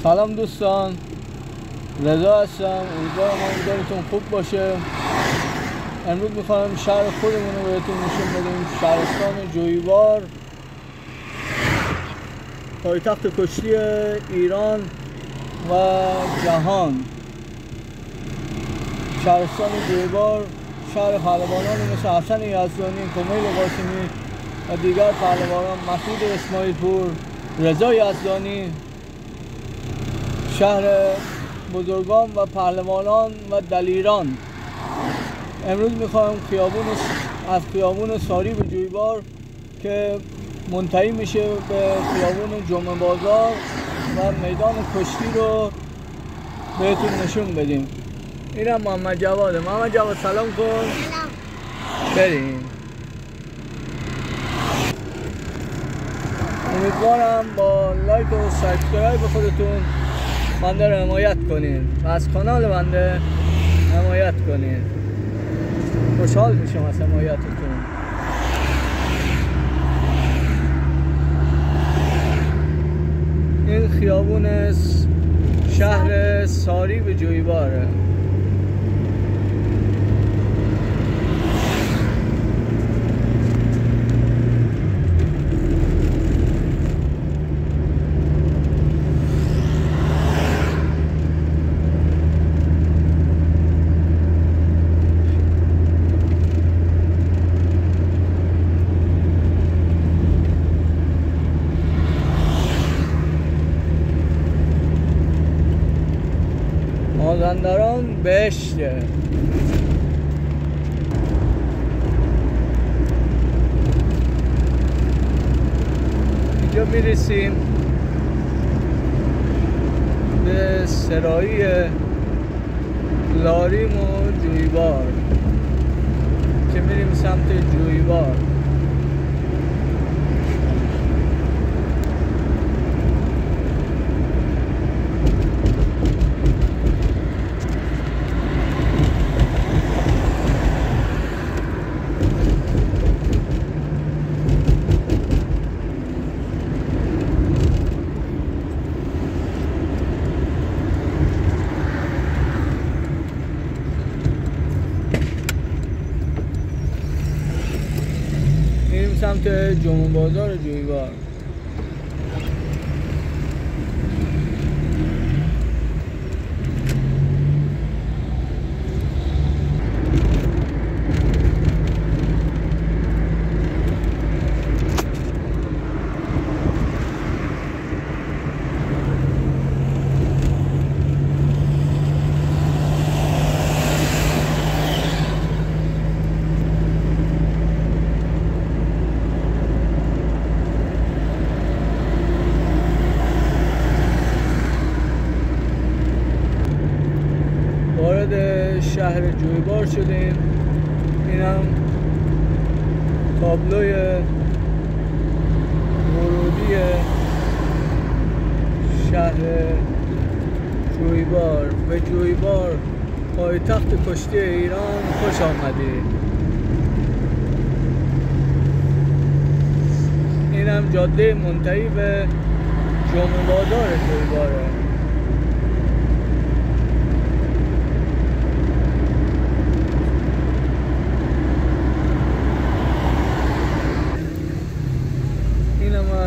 سلام دوستان، رضا هستم. امیدوارم حالتون خوب باشه. امروز میخوایم شهر خودمون رو بهتون نشون بدیم، شهرستان جویبار، پایتخت کشتی ایران و جهان. شهرستان جویبار شهر پهلوانانی مثل حسن یزدانی، کمیل قاسمی و دیگر پهلوانان، مسعود اسماعیل پور، رضا یزدانی، شهر بزرگان و پهلوانان و دلیران. امروز میخوایم از خیابون ساری به جویبار که منتهی میشه به خیابون جمعه بازار و میدان کشتی رو بهتون نشون بدیم. اینم محمد جواده. محمد جواد سلام کن. سلام. بریم. امیدوارم با لایک و سابسکرایب خودتون بنده رو حمایت کنین و از کانال بنده حمایت کنین. خوشحال میشم از حمایتتون. این خیابون شهر ساری به جویباره. مازندران بهشته. اینجا میرسیم به سرایی لاریم و جویبار که میریم سمت جویبار. سمت جمعه بازار جویبار. وارد شهر جویبار شدیم. اینم تابلوی ورودی شهر جویبار. به جویبار، پایتخت کشتی ایران، خوش آمدید. اینم جاده منتهی به جمعه بازار جویباره.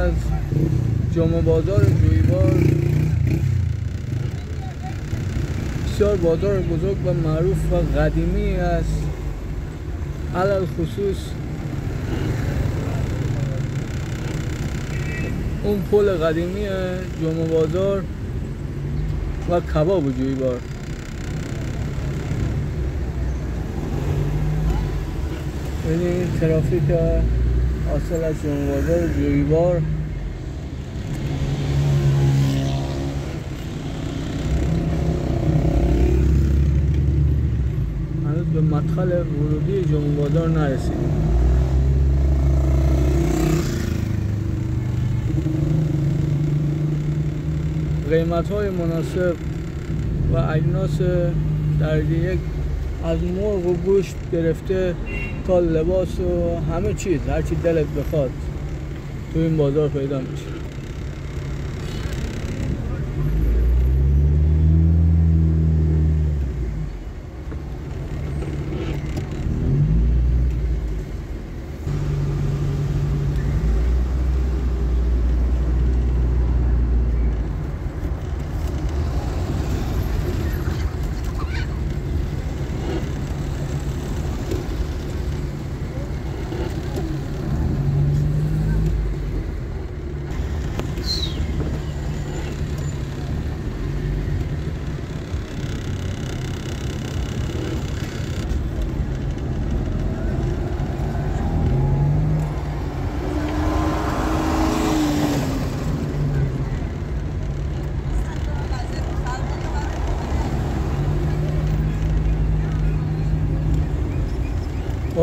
از جمعه بازار جویبار، بسیار بازار بزرگ و معروف و قدیمی است. علل خصوص اون پل قدیمی جمعه بازار و کباب جویبار. ببینید ترافیک حاصل از جمعه بازار جویبار. هنوز به مدخل ورودی جمعه بازار نرسیدیم. قیمت‌های مناسب و اجناس درجه یک، از مرغ و گوشت گرفته تا لباس و همه چیز، هر چی دلت بخواد تو این بازار پیدا میشه.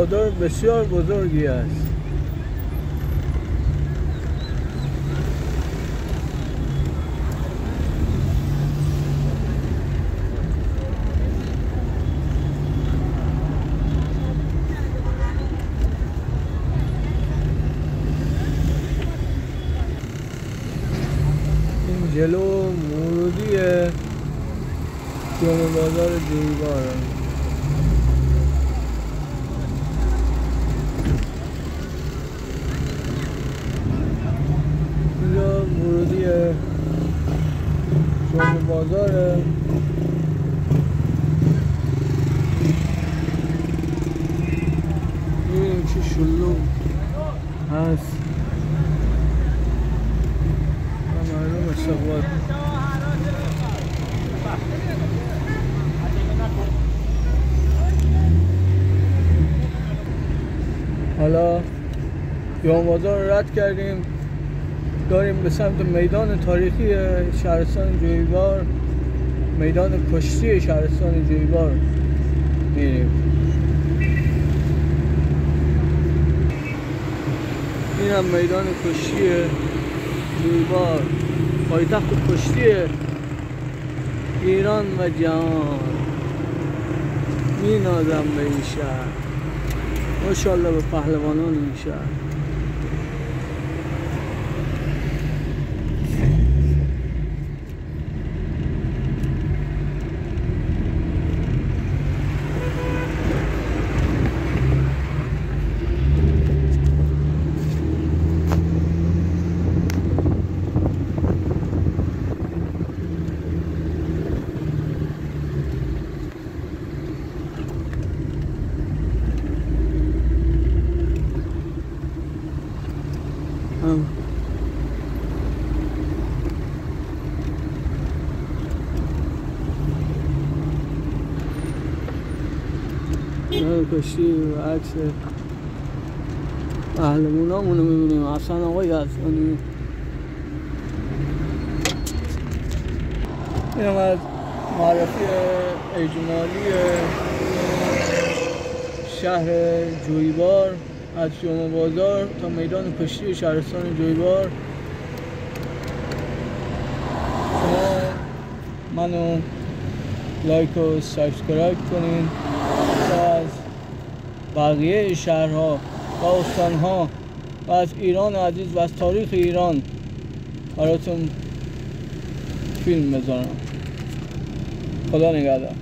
بازار بسیار بزرگی است. این جلو ورودی جمعه بازار جویبار. اینجا ورودی جمعه بازاره. میبینیم چه شلوغ هست و مردم استقبال. حالا جمعه بازار رو رد کردیم، داریم به سمت میدان تاریخی شهرستان جویبار، میدان کشتی شهرستان جویبار میریم. این هم میدان کشتی جویبار، پایتخت کشتی ایران و جهان. مینازم به این شهر، ماشاءالله به پهلوانان این شهر. کشتی و عکس پهلوانامون رو میبینیم. حسن آقای یزدانی. این هم از معرفی اجمالی شهر جویبار، از جمعه بازار تا میدان کشتی شهرستان جویبار. شما منو لایک و سابسکرایب کنین تا از بقیه شهرها و استانها و از ایران عزیز و از تاریخ ایران براتون فیلم بذارم. خدا نگهدار.